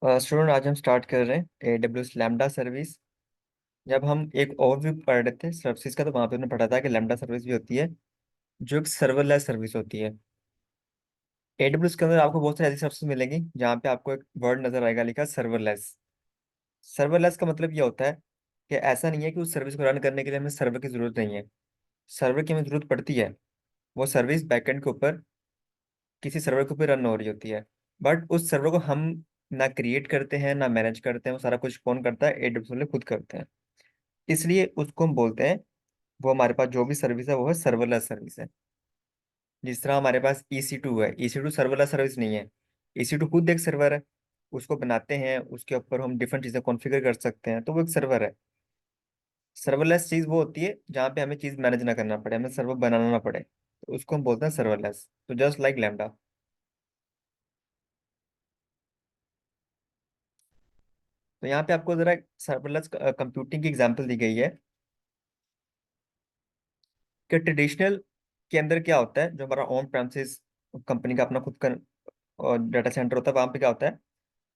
Student, आज हम start कर रहे हैं AWS लैम्डा सर्विस। जब हम एक ओवरव्यू पढ़ रहे थे सर्विसेज का, तो वहाँ पे हमने पढ़ा था कि लैम्डा सर्विस भी होती है जो एक सर्वरलेस सर्विस होती है। AWS के अंदर आपको बहुत सारी ऐसी सर्विसेज मिलेंगी जहाँ पे आपको एक वर्ड नजर आएगा लिखा सर्वरलेस। सर्वरलेस का मतलब ये होता है कि ऐसा नहीं है कि उस सर्विस को रन करने के लिए हमें सर्वर की जरूरत नहीं है। सर्वर की हमें जरूरत पड़ती है। वो सर्विस बैकएंड के ऊपर किसी सर्वर के ऊपर रन हो रही होती है। बट उस सर्वर को हम ना क्रिएट करते हैं ना मैनेज करते हैं, वो सारा कुछ कौन करता है? AWS वाले खुद करते हैं। इसलिए उसको हम बोलते हैं, वो हमारे पास जो भी सर्विस है वो है सर्वरलेस सर्विस है। जिस तरह हमारे पास EC2 है, EC2 सर्वरलेस सर्विस नहीं है। EC2 खुद एक सर्वर है। उसको बनाते हैं, उसके ऊपर हम डिफरेंट चीज़ें कॉन्फ़िगर कर सकते हैं, तो वो एक सर्वर है। सर्वरलेस चीज़ वो होती है जहाँ पे हमें चीज़ मैनेज ना करना पड़े, हमें सर्वर बनाना ना पड़े, तो उसको हम बोलते हैं सर्वरलेस। तो जस्ट लाइक लैम्डा। तो यहाँ पे आपको जरा सर्वरलेस कंप्यूटिंग की एग्जांपल दी गई है कि ट्रेडिशनल के अंदर क्या होता है। जो हमारा ऑन प्रेमिसेस कंपनी का अपना खुद का डाटा सेंटर होता है, वहाँ पे क्या होता है,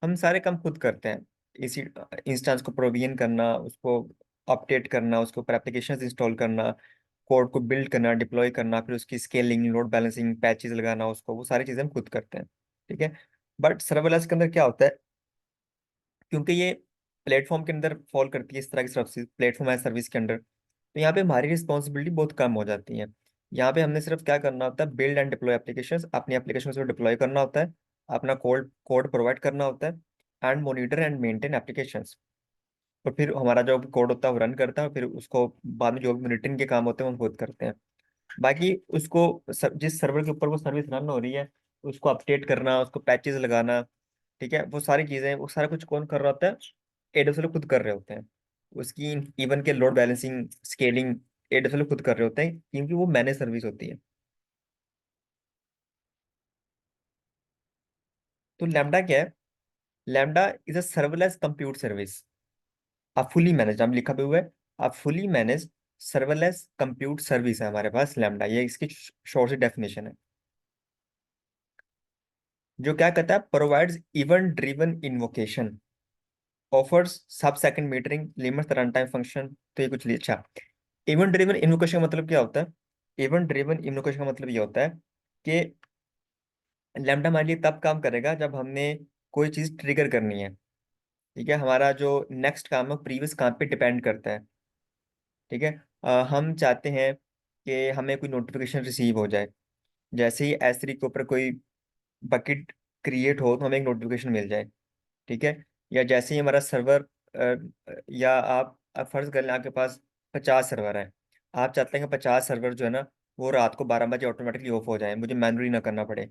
हम सारे काम खुद करते हैं। इसी इंस्टेंस को प्रोविजन करना, उसको अपडेट करना, उसके ऊपर एप्लीकेशन इंस्टॉल करना, कोड को बिल्ड करना, डिप्लॉय करना, फिर उसकी स्केलिंग, लोड बैलेंसिंग, पैचेस लगाना उसको, वो सारी चीज़ें हम खुद करते हैं। ठीक है। बट सर्वरलेस के अंदर क्या होता है, क्योंकि ये प्लेटफॉर्म के अंदर फॉल करती है, इस तरह की सर्विस प्लेटफॉर्म एज सर्विस के अंडर, तो यहाँ पे हमारी रिस्पॉन्सिबिलिटी बहुत कम हो जाती है। यहाँ पे हमने सिर्फ क्या करना होता है, बिल्ड एंड डिप्लॉय एप्लीकेशंस, अपनी एप्लीकेशन को डिप्लॉय करना होता है, अपना कोड कोड प्रोवाइड करना होता है, and monitor and maintain applications. और फिर हमारा जो कोड होता है वो रन करता है, और फिर उसको बाद में जो भी मॉनिटरिंग के काम होते हैं वो हम खुद करते हैं। बाकी उसको जिस सर्वर के ऊपर वो सर्विस रन हो रही है उसको अपडेट करना, उसको पैचेस लगाना, ठीक है, वो सारी चीजें, वो सारा कुछ कौन कर रहा होता है? AWS वाले खुद कर रहे होते हैं। उसकी इवन के लोड बैलेंसिंग, स्केलिंग AWS वाले खुद कर रहे होते हैं, क्योंकि वो मैनेज सर्विस होती है। तो लैम्डा क्या है? Lambda is a serverless compute service. आप फुली मैनेज, नाम लिखा भी हुआ है, आप fully manage serverless compute service है हमारे पास लैम्डा, ये इसकी शॉर्ट सी डेफिनेशन है। जो क्या कहता है, provides event driven invocation, offers sub second metering, limits run time function. तो ये कुछ अच्छा। इवेंट ड्रिवन इन्वोकेशन का मतलब क्या होता है? इवेंट ड्रिवन इन्वोकेशन का मतलब ये होता है कि लैम्डा हमारे लिए तब काम करेगा जब हमने कोई चीज़ ट्रिगर करनी है। ठीक है, हमारा जो नेक्स्ट काम है प्रीवियस काम पे डिपेंड करता है। ठीक है। हम चाहते हैं कि हमें कोई नोटिफिकेशन रिसीव हो जाए। जैसे ही S3 के ऊपर कोई बकेट क्रिएट हो तो हमें एक नोटिफिकेशन मिल जाए। ठीक है। या जैसे ही हमारा सर्वर, या आप फर्ज कर लें आपके पास 50 सर्वर है। आप चाहते हैं कि 50 सर्वर जो है ना वो रात को 12 बजे ऑटोमेटिकली ऑफ हो जाए, मुझे मैनुअली ना करना पड़े।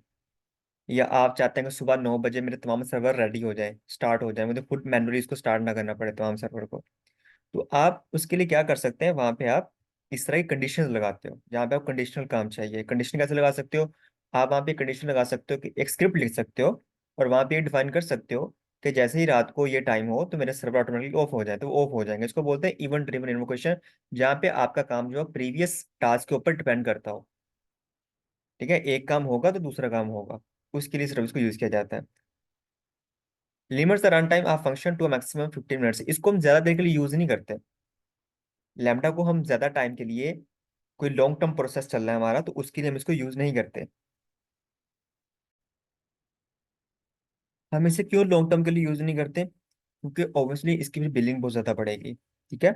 या आप चाहते हैं कि सुबह 9 बजे मेरे तमाम सर्वर रेडी हो जाए, स्टार्ट हो जाए, मुझे खुद मैनुअली इसको स्टार्ट ना करना पड़े तमाम सर्वर को। तो आप उसके लिए क्या कर सकते हैं, वहां पे आप इस तरह की कंडीशन लगाते हो जहाँ पे आप कंडीशनल काम चाहिए। कंडीशन कैसे लगा सकते हो? आप वहाँ पे कंडीशन लगा सकते हो कि एक स्क्रिप्ट लिख सकते हो, और वहाँ पे डिफाइन कर सकते हो कि जैसे ही रात को ये टाइम हो तो मेरे सर्वर ऑटोमेटिकली ऑफ हो जाए, तो वो ऑफ हो जाएंगे। इसको बोलते हैं इवेंट ड्रिवन इन्वोकेशन, जहाँ पे आपका काम जो है प्रीवियस टास्क के ऊपर डिपेंड करता हो। ठीक है, एक काम होगा तो दूसरा काम होगा, उसके लिए सर्विस को यूज किया जाता है। Limits the run time of function to maximum 15 minutes, इसको हम ज्यादा देर के लिए यूज नहीं करते। लैम्डा को हम ज्यादा टाइम के लिए, कोई लॉन्ग टर्म प्रोसेस चल रहा है हमारा, तो उसके लिए हम इसको यूज नहीं करते। हम इसे क्यों लॉन्ग टर्म के लिए यूज नहीं करते? क्योंकि ऑब्वियसली इसकी भी बिलिंग बहुत ज्यादा बढ़ेगी। ठीक है।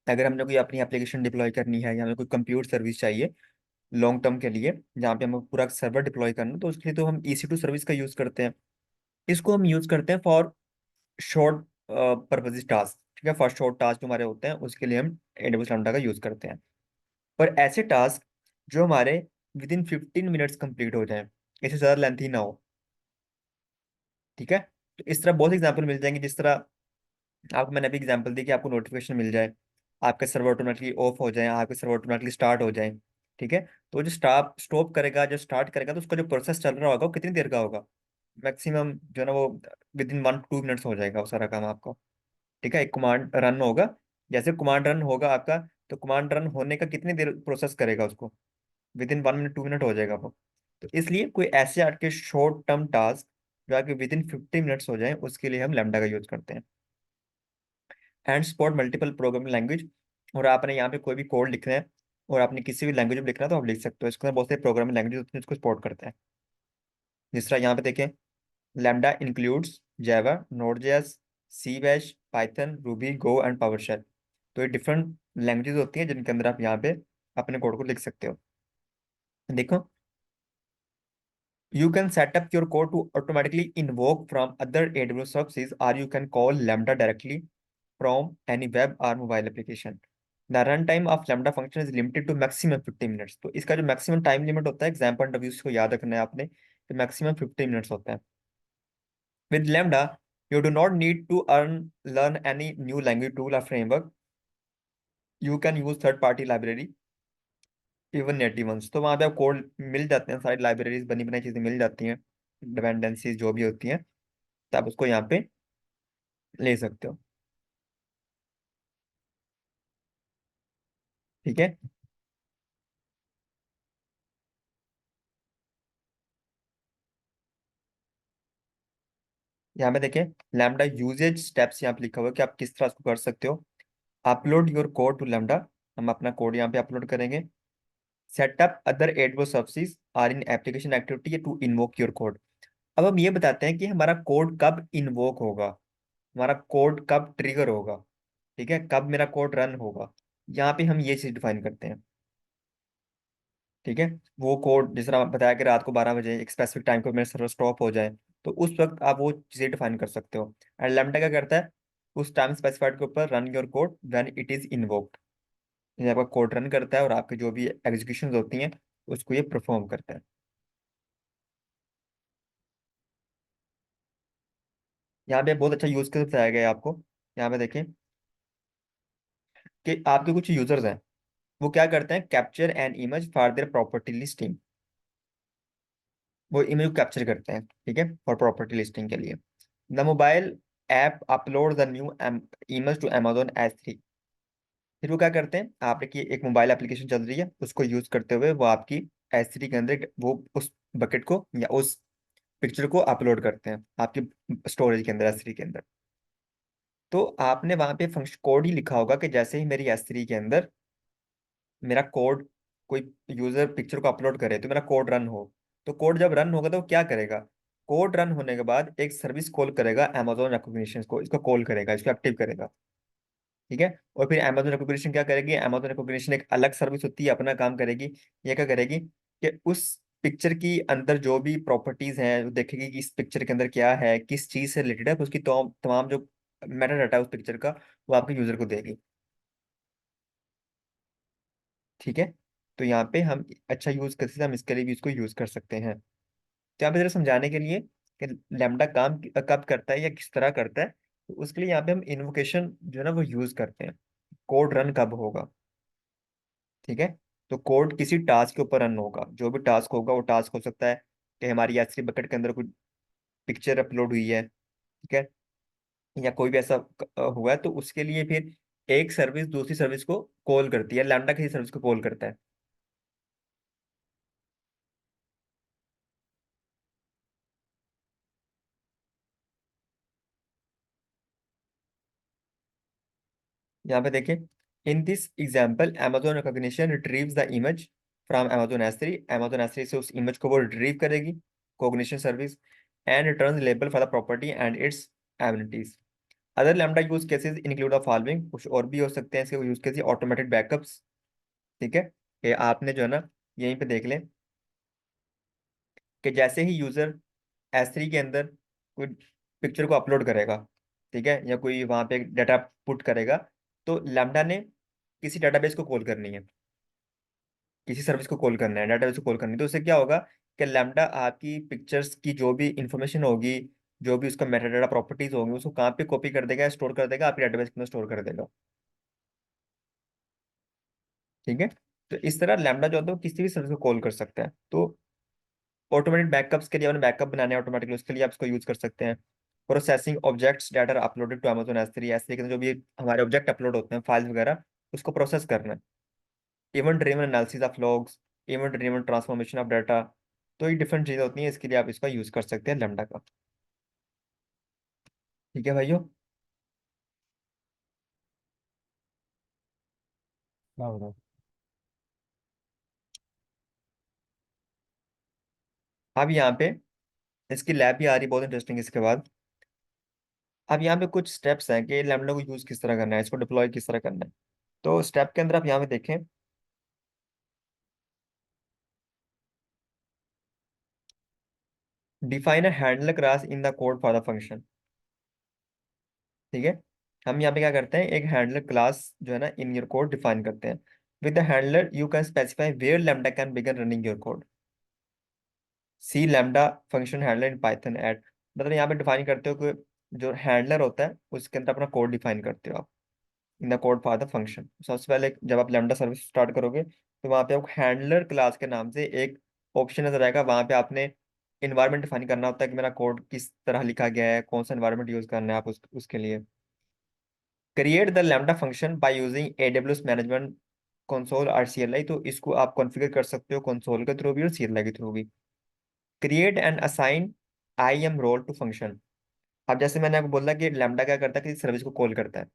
अगर हमने कोई अपनी एप्लीकेशन डिप्लॉय करनी है या हमें कोई कंप्यूटर सर्विस चाहिए लॉन्ग टर्म के लिए, जहाँ पे हमें पूरा सर्वर डिप्लॉय करना, तो उसके लिए तो हम EC2 सर्विस का यूज करते हैं। इसको हम यूज करते हैं फॉर शॉर्ट पर्पज टास्क। ठीक है, फॉर शॉर्ट टास्क जो हमारे होते हैं उसके लिए हम AWS लैम्डा का यूज करते हैं। पर ऐसे टास्क जो हमारे विद इन 15 मिनट्स कंप्लीट हो जाए, इससे ज़्यादा लेंथी ना हो। ठीक है। तो इस तरह बहुत एग्जाम्पल मिल जाएंगे, जिस तरह आपको मैंने अभी एग्जाम्पल दी कि आपको नोटिफिकेशन मिल जाए, आपके सर्वर ऑटोमेटिकली ऑफ हो जाए, आपके सर्वर ऑटोमेटिकली स्टार्ट हो जाए। ठीक है। तो जो स्टॉप करेगा, जो स्टार्ट करेगा, तो उसका जो प्रोसेस चल रहा होगा वो कितनी देर का होगा? मैक्सिमम जो है ना वो विद इन 1 to 2 मिनट्स हो जाएगा वो सारा काम आपका। ठीक है, एक कमांड रन होगा, जैसे कमांड रन होगा आपका, तो कमांड रन होने का कितनी देर प्रोसेस करेगा उसको? विद इन 1 मिनट 2 मिनट हो जाएगा वो। तो इसलिए कोई ऐसे आपके शॉर्ट टर्म टास्क जो आपके विद इन 50 मिनट्स हो जाए, उसके लिए हम लैम्डा का यूज करते हैं। And support multiple programming language, और आपने यहाँ पे कोई भी कोड लिखना है और आपने किसी भी लैंग्वेज में लिखना है तो आप लिख सकते हो। इसके अंदर बहुत सारे प्रोग्रामिंग लैंग्वेज होती हैं जिसको सपोर्ट करता है। जिस तरह यहाँ पे देखें, Lambda includes Java, Node JS, C Bash, Python, Ruby, Go and PowerShell. तो ये डिफरेंट लैंग्वेजेस होती हैं जिनके अंदर आप यहाँ पे अपने कोड को लिख सकते हो। देखो, you can set up your code to automatically invoke from other AWS services, or you can call Lambda directly from any web or mobile application. The runtime of Lambda function is limited to maximum 50 minutes. तो इसका जो maximum time limit होता है, exam point of view को याद रखना है आपने, कि मैक्सिमम 50 मिनट्स होता है। With Lambda, you do not need to learn any new language tool or framework. You can use third party library, even native ones. तो वहाँ पे आप कोड मिल जाते हैं, सारी लाइब्रेरीज बनी बनाई चीजें मिल जाती हैं, डिपेंडेंसीज जो भी होती हैं, तो आप उसको यहाँ पे ले सकते हो। ठीक है। यहाँ पे देखें, लैम्डा यूजेज स्टेप्स यहाँ पे लिखा हुआ है कि आप किस तरह उसको कर सकते हो। Upload your code to lambda, हम अपना कोड यहाँ पे अपलोड करेंगे। Set up other AWS services or in application activity to invoke your code. अब हम ये बताते हैं कि हमारा कोड कब इन्वोक होगा, हमारा कोड कब ट्रिगर होगा, ठीक है, कब मेरा कोड रन होगा। यहाँ पे हम ये चीज डिफाइन करते हैं। ठीक है, वो कोड जिस तरह बताया कि रात को 12 बजे एक स्पेसिफिक टाइम को मेरा सर्वर स्टॉप हो जाए, तो उस वक्त आप वो चीजें डिफाइन कर सकते हो। एंड लैम्डा क्या करता है, उस टाइम स्पेसिफाइड के ऊपर run your code when it is invoked, ये आपका कोड रन करता है और आपके जो भी एग्जीक्यूशन होती हैं उसको ये परफॉर्म करता है। यहाँ पे बहुत अच्छा यूज केस बताया गया है आपको। यहाँ पे देखें कि आपके कुछ यूजर्स हैं, वो क्या करते हैं, capture an image for their property listing. वो इमेज को कैप्चर करते हैं, ठीक है, फॉर प्रॉपर्टी लिस्टिंग के लिए। The mobile app upload the new image to Amazon S3। फिर वो क्या करते हैं, आपकी एक मोबाइल एप्लीकेशन चल रही है, उसको यूज करते हुए वो आपकी S3 के अंदर वो उस बकेट को या उस पिक्चर को अपलोड करते हैं आपकी स्टोरेज के अंदर, S3 के अंदर। तो आपने वहां पे फंक्शन कोड ही लिखा होगा कि जैसे ही मेरी S3 के अंदर मेरा कोड, कोई यूजर पिक्चर को अपलोड करे तो मेरा कोड रन हो। तो कोड जब रन होगा तो वो क्या करेगा, कोड रन होने के बाद एक सर्विस कॉल करेगा Amazon रिकॉग्निशन को, इसको कॉल करेगा, इसको एक्टिव करेगा। ठीक है, और फिर Amazon रिकॉग्निशन क्या करेगी, Amazon रिकॉग्निशन एक अलग सर्विस होती है, अपना काम करेगी। ये क्या करेगी कि उस पिक्चर की अंदर जो भी प्रॉपर्टीज हैं वो देखेगी कि इस पिक्चर के अंदर क्या है, किस चीज से रिलेटेड है, उसकी तमाम तमाम जो मेटा डाटा है उस पिक्चर का, वो आपके यूजर को देगी। ठीक है, तो यहाँ पे हम अच्छा यूज कर सकते हैं, हम इसके लिए भी इसको यूज कर सकते हैं। तो यहाँ पे जरा समझाने के लिए कि लैम्डा काम कब करता है या किस तरह करता है, तो उसके लिए यहाँ पे हम इन्वोकेशन जो है ना वो यूज करते हैं। कोड रन कब होगा, ठीक है, तो कोड किसी टास्क के ऊपर रन होगा, जो भी टास्क होगा वो टास्क हो सकता है कि हमारी S3 बकेट के अंदर कोई पिक्चर अपलोड हुई है, ठीक है, या कोई भी ऐसा हुआ है, तो उसके लिए फिर एक सर्विस दूसरी सर्विस को कॉल करती है, लैम्डा किसी सर्विस को कॉल करता है। यहाँ पे देखिए, in this example Amazon recognition retrieves the image from Amazon S3 से उस इमेज को वो रिट्रीव करेगी, cognition service, and return label for the property and it's abilities. Other lambda use cases include the following, कुछ और भी हो सकते हैं इसके यूज केस, ऑटोमेटेड बैकअप्स। ठीक है, कि आपने जो है ना यहीं पे देख लें कि जैसे ही यूजर S3 के अंदर कोई पिक्चर को अपलोड करेगा, ठीक है, या कोई वहां पे डाटा पुट करेगा, तो लैम्डा ने किसी डाटाबेस को कॉल करनी है, किसी सर्विस को कॉल करना है, डाटाबेस को कॉल करनी है। तो उससे क्या होगा कि लैम्डा आपकी पिक्चर्स की जो भी इंफॉर्मेशन होगी, जो भी उसका मेटाडाटा प्रॉपर्टीज होंगी, उसको कहाँ पे कॉपी कर देगा, स्टोर कर देगा, आपके डाटाबेस के अंदर स्टोर कर देगा। ठीक है, तो इस तरह लैम्डा जो होता है वो किसी भी सर्विस को कॉल कर सकता है। तो ऑटोमेटेड बैकअप्स के लिए, अपने बैकअप बनाने ऑटोमेटिकली, उसके लिए आप इसको यूज कर सकते हैं। Processing objects data uploaded to Amazon S3 के अंदर जो भी हमारे ऑब्जेक्ट अपलोड होते हैं, फाइल्स वगैरह, उसको प्रोसेस करना है। Event driven analysis of logs, event driven transformation of data. तो ये डिफरेंट चीज़ें होती हैं, इसके लिए आप इसका यूज कर सकते हैं लैम्डा का। ठीक है भाइयों। हाँ बताओ। अब यहाँ पे इसकी लैब भी आ रही, बहुत इंटरेस्टिंग इसके बाद। अब यहाँ पे कुछ स्टेप्स हैं कि लैम्बडा को यूज किस तरह करना है, इसको डिप्लॉय किस तरह करना है। तो स्टेप के अंदर आप यहाँ पे देखें, define a handler class in the code for the function. ठीक है, हम यहाँ पे क्या करते हैं, एक हैंडलर क्लास जो है ना इन योर कोड डिफाइन करते हैं। With the handler you can specify where Lambda can begin running your code. See Lambda function handler in Python at, मतलब यहाँ पे डिफाइन करते हो कि जो हैंडलर होता है उसके अंदर अपना कोड डिफाइन करते हो आप in the code for the function. सबसे पहले जब आप लैम्बडा सर्विस स्टार्ट करोगे तो वहाँ पे आपको हैंडलर क्लास के नाम से एक ऑप्शन नजर आएगा। वहाँ पे आपने इन्वायरमेंट डिफाइन करना होता है कि मेरा कोड किस तरह लिखा गया है, कौन सा इन्वायरमेंट यूज करना है आप उसके लिए। Create the lambda function by using AWS management console और सीएलआई, तो इसको आप कॉन्फ़िगर कर सकते हो कंसोल के थ्रू भी और सीएलआई के थ्रू भी। Create and assign IAM role to function. अब जैसे मैंने आपको बोला कि लैम्बडा क्या करता है कि सर्विस को कॉल करता है।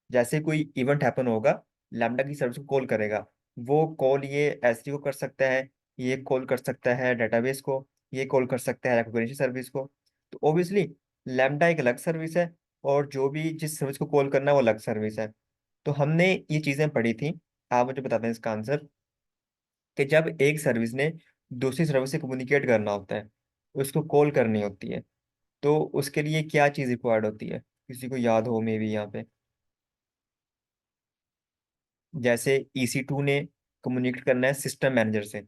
जैसे कोई इवेंट हैपन होगा, लैम्बडा की सर्विस को कॉल करेगा। वो कॉल ये एसडी को कर सकता है, ये कॉल कर सकता है डेटाबेस को, ये कॉल कर सकता है रिकॉग्निशन सर्विस को। तो ऑब्वियसली लैम्बडा एक अलग सर्विस है, और जो भी जिस सर्विस को कॉल करना है वो अलग सर्विस है। तो हमने ये चीजें पढ़ी थी। आप मुझे बताते हैं इसका आंसर, कि जब एक सर्विस ने दूसरी सर्विस से कम्युनिकेट करना होता है, उसको कॉल करनी होती है, तो उसके लिए क्या चीज़ रिक्वायर्ड होती है, किसी को याद हो मे भी यहाँ पे। जैसे EC2 ने कम्युनिकेट करना है सिस्टम मैनेजर से,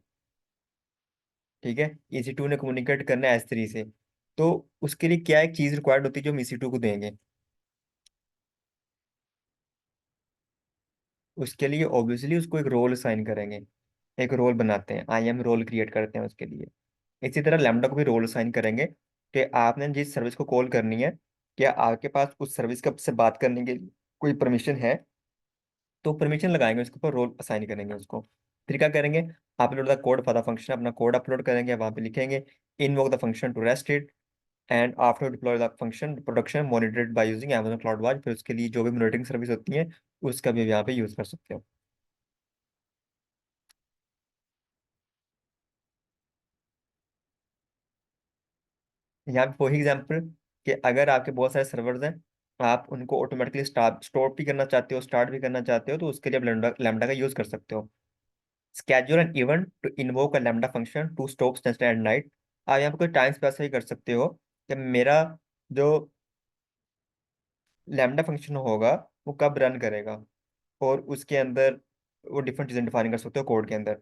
ठीक है, EC2 ने कम्युनिकेट करना है S3 से। तो उसके लिए क्या एक चीज़ रिक्वायर्ड होती है जो हम EC2 को देंगे। उसके लिए ऑब्वियसली उसको एक रोल असाइन करेंगे, एक रोल बनाते हैं, IAM रोल क्रिएट करते हैं उसके लिए। इसी तरह लैम्बडा को भी रोल असाइन करेंगे कि आपने जिस सर्विस को कॉल करनी है, क्या आपके पास उस सर्विस का से बात करने के कोई परमिशन है, तो परमिशन लगाएंगे उसके ऊपर, रोल असाइन करेंगे उसको। फिर क्या करेंगे, upload the code for the function, अपना कोड अपलोड करेंगे, वहां पे लिखेंगे invoke the function to rest it, and after deploy the function production monitored by using Amazon CloudWatch. फिर उसके लिए जो भी मॉनिटरिंग सर्विस होती है उसका भी यहाँ पे यूज कर सकते हो। यहाँ पे वही एग्जाम्पल, कि अगर आपके बहुत सारे सर्वर्स हैं, आप उनको ऑटोमेटिकली स्टोर भी करना चाहते हो, स्टार्ट भी करना चाहते हो, तो उसके लिए आप लैम्डा लैम्डा का यूज कर सकते हो। Schedule an event to invoke a Lambda function to stop instance at night. आप यहाँ पे कोई टाइम स्पेसिफाई कर सकते हो कि मेरा जो लैम्डा फंक्शन होगा वो कब रन करेगा, और उसके अंदर वो डिफरेंट चीजें डिफाइन कर सकते हो कोड के अंदर।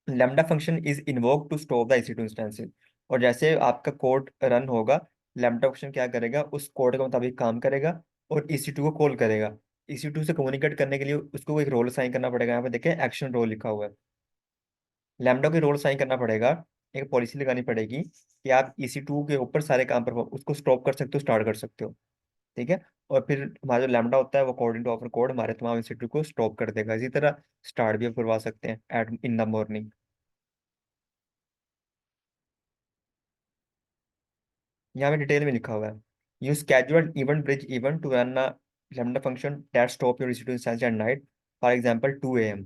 Lambda function is invoke to stop the EC2 instances. और जैसे आपका कोड रन होगा, लैम्डा फंक्शन क्या करेगा, उस कोड के मुताबिक काम करेगा और EC2 को कॉल करेगा। EC2 से कम्युनिकेट करने के लिए उसको एक रोल असाइन करना पड़ेगा। यहाँ पे देखें एक्शन रोल लिखा हुआ है। लैम्डा को रोल साइन करना पड़ेगा, एक पॉलिसी लगानी पड़ेगी कि आप EC2 के ऊपर सारे काम पर उसको स्टॉप कर सकते हो, स्टार्ट कर सकते हो। ठीक है, और फिर हमारा जो लैम्डा होता है वो अकॉर्डिंग टू ऑफर कोड हमारे तमाम EC2 को स्टॉप कर देगा। इसी तरह स्टार्ट भी आप करवा सकते हैं एट इन द मॉर्निंग। यहाँ पे डिटेल में लिखा हुआ है, you schedule EventBridge event to run a Lambda function that stop your EC2 instance at night, for example 2 AM।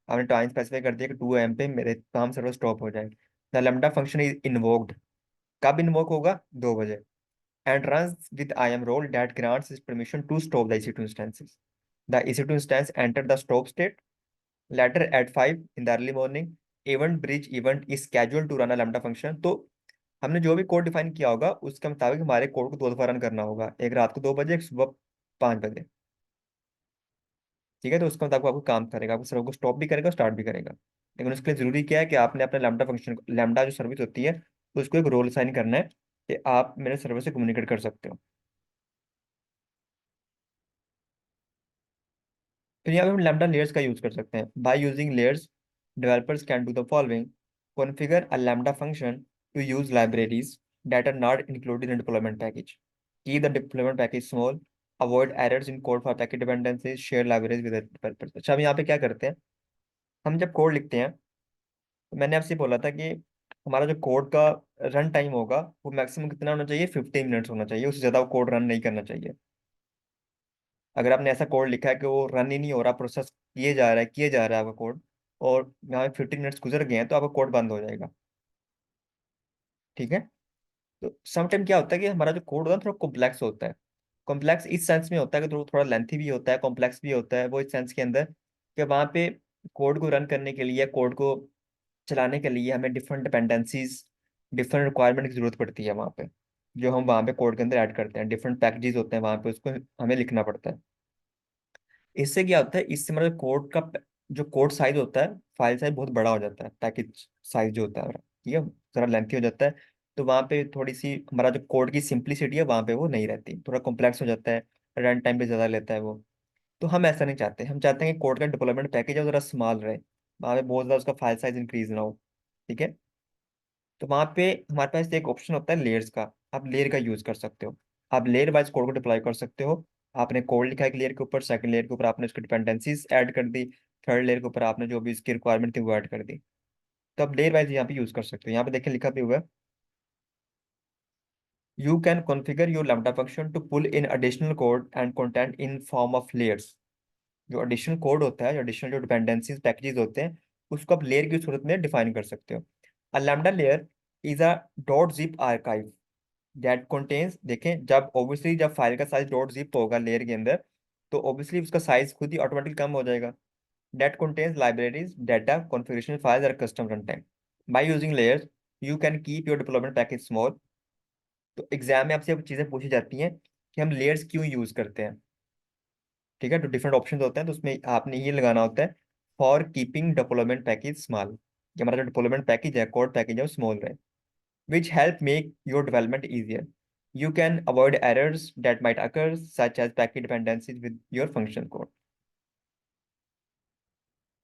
आपने टाइम स्पेसिफाई कर दिया कि 2 AM पे मेरे तमाम सर्वर स्टॉप हो जाए। The lambda function is invoked, कब इन्वोक होगा, 2 बजे, and runs with IAM role that grants its permission to stop the EC2 instances. The EC2 instance entered the stop state. Later at 5 in the early morning, event bridge event is scheduled to run a lambda function. तो हमने जो भी code define किया होगा उसके मुताबिक हमारे code को 2 दफा रन करना होगा, एक रात को 2 बजे, एक सुबह 5 बजे। ठीक है, तो उसके मुताबिक आपको काम करेगा, आपको सर्वर को स्टॉप भी करेगा, स्टार्ट भी करेगा। लेकिन उसके लिए जरूरी क्या है कि आपने अपने लैम्डा फंक्शन, लैम्डा जो सर्विस होती है, उसको एक रोल असाइन करना है कि आप मेरे सर्वर से कम्युनिकेट कर सकते हो। फिर यहाँ पे हम लैम्डा लेयर्स का यूज कर सकते हैं। By using layers, developers can do the following: configure a Lambda function to use libraries that are not included in deployment package, keep the deployment package small, avoid errors in code for packet dependencies, share libraries with developers. अच्छा, हम यहाँ पे क्या करते हैं, हम जब code लिखते हैं, तो मैंने आपसे बोला था कि हमारा जो कोड का रन टाइम होगा वो मैक्सिमम कितना होना चाहिए, 15 मिनट्स होना चाहिए, उससे ज़्यादा वो कोड रन नहीं करना चाहिए। अगर आपने ऐसा कोड लिखा है कि वो रन ही नहीं हो रहा, प्रोसेस किए जा रहा है आपका कोड, और यहाँ 15 मिनट्स गुजर गए हैं, तो आपका कोड बंद हो जाएगा। ठीक है। तो समटाइम क्या होता है कि हमारा जो कोड होता है थोड़ा कॉम्प्लेक्स होता है। कॉम्प्लेक्स इस सेंस में होता है कि थोड़ा लेंथी भी होता है, कॉम्प्लेक्स भी होता है, वो इस सेंस के अंदर कि वहाँ पे कोड को रन करने के लिए, कोड को चलाने के लिए हमें डिफरेंट डिपेंडेंसीज, डिफरेंट रिक्वायरमेंट की जरूरत पड़ती है वहाँ पे, जो हम वहाँ पे कोड के अंदर ऐड करते हैं। डिफरेंट पैकेजेस होते हैं वहाँ पे, उसको हमें लिखना पड़ता है। इससे क्या होता है, इससे हमारा कोड का जो कोड साइज होता है, फाइल साइज बहुत बड़ा हो जाता है, पैकेज साइज जो होता है हमारा, ठीक है, जरा लेंथी हो जाता है। तो वहाँ पे थोड़ी सी हमारा जो कोड की सिंप्लिसिटी है वहाँ पे वो नहीं रहती, थोड़ा कॉम्प्लेक्स हो जाता है, रन टाइम भी ज़्यादा लेता है वो। तो हम ऐसा नहीं चाहते, हम चाहते हैं कि कोड का डिप्लॉयमेंट पैकेज है वो जरा स्मॉल रहे, वहाँ पे बहुत ज़्यादा उसका फाइल साइज इंक्रीज ना हो। ठीक है। तो वहाँ पे हमारे पास एक ऑप्शन होता है लेयर्स का, आप लेयर का यूज कर सकते हो। आप लेयर वाइज कोड को डिप्लॉय कर सकते हो। आपने कोड लिखा है एक लेयर के ऊपर, सेकंड लेयर के ऊपर आपने उसकी डिपेंडेंसीज ऐड कर दी, थर्ड लेयर के ऊपर आपने जो भी इसकी रिक्वायरमेंट थी वो ऐड कर दी। तो आप लेयर वाइज यहाँ पे यूज कर सकते हो। यहाँ पे देखिए लिखा भी हुआ है, you can configure your Lambda function to pull in additional code and content in form of layers. जो एडिशनल कोड होता है, जो एडिशनल जो डिपेंडेंसीज पैकेजेस होते हैं, उसको आप लेयर की सूरत में डिफाइन कर सकते हो। A lambda layer is a dot zip archive that contains, देखें जब ऑब्वियसली जब फाइल का साइज डॉट जिप होगा लेयर के अंदर, तो ऑब्वियसली उसका साइज खुद ही ऑटोमेटिकली कम हो जाएगा। That contains libraries, data, configuration files और custom run time. By using layers you can keep your development package small. तो एग्जाम में आपसे चीजें पूछी जाती हैं कि हम लेयर्स क्यों यूज करते हैं। ठीक है। तो डिफरेंट ऑप्शन होते हैं, तो उसमें आपने ये लगाना होता है, for keeping development package small, कि हमारा जो डेवलपमेंट पैकेज है, कोड पैकेज है, वो स्मॉल रहे, which help make your development easier. You can avoid errors that might occur, such as packet dependencies with your function code.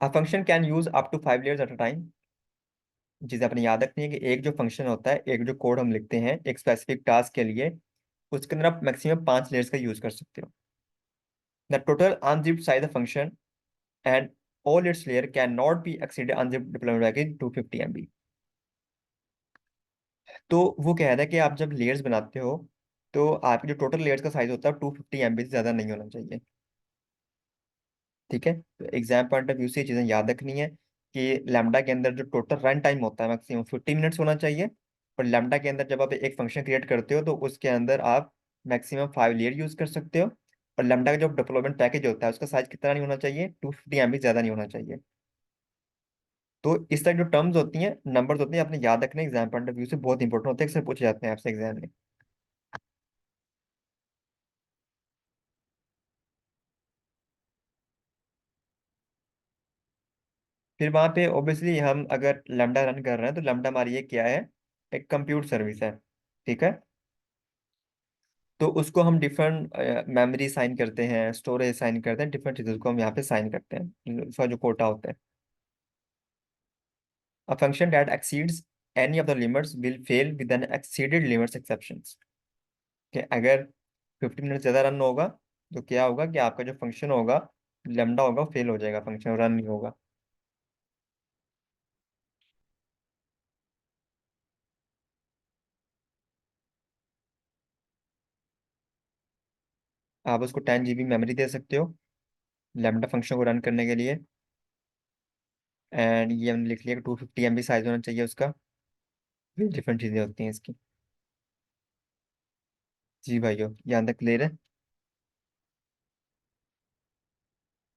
A function can use up to 5 layers at a time. चीज़ अपने याद रखनी है कि एक जो function होता है, एक जो कोड हम लिखते हैं एक स्पेसिफिक टास्क के लिए, उसके अंदर आप मैक्सिमम 5 लेयर्स का यूज कर सकते हो। The total unzipped size of function and all its layer cannot be exceeded unzipped deployment package 250 MB। तो वो कह रहा है कि आप जब लेयर्स बनाते हो, तो आपकी जो टोटल लेयर्स का साइज होता है 250 MB से ज़्यादा नहीं होना चाहिए। ठीक है। तो एग्जाम पॉइंट ऑफ व्यू से ये चीज़ें याद रखनी है कि लैम्डा के अंदर जो टोटल रन टाइम होता है मैक्सिमम 50 मिनट्स होना चाहिए। और लैम्डा के अंदर जब आप एक फंक्शन क्रिएट करते हो तो उसके अंदर आप मैक्सिमम 5 लेयर यूज कर सकते हो। और लैम्डा का जो डेवलपमेंट पैकेज होता है उसका साइज कितना नहीं होना चाहिए, 250 MB ज़्यादा नहीं होना चाहिए। तो इस तरह जो टर्म्स होती हैं, नंबर्स होते हैं, आपने याद रखना एग्जाम पॉइंट ऑफ व्यू से बहुत इंपॉर्टेंट होते हैं, अक्सर पूछे जाते हैं आपसे एग्जाम में। फिर वहां पे ऑब्वियसली हम अगर लैम्डा रन कर रहे हैं तो लैम्डा हमारी ये क्या है, एक कंप्यूट सर्विस है। ठीक है। तो उसको हम डिफरेंट मेमोरी साइन करते हैं, स्टोरेज साइन करते हैं, डिफरेंट चीज़ों को हम यहाँ पे साइन करते हैं, उसका जो कोटा होता है। A function that exceeds any of the limits will fail with an exceeded limits exceptions. कि अगर 50 मिनट ज़्यादा रन होगा तो क्या होगा कि आपका जो फंक्शन होगा, लैम्डा होगा, फेल हो जाएगा, फंक्शन रन नहीं होगा। आप उसको 10 GB मेमोरी दे सकते हो लैम्डा फंक्शन को रन करने के लिए। एंड ये हमने लिख लिया कि 250 MB साइज होना चाहिए उसका। डिफरेंट चीज़ें होती हैं इसकी। जी भाइयों, यहाँ तक क्लियर है।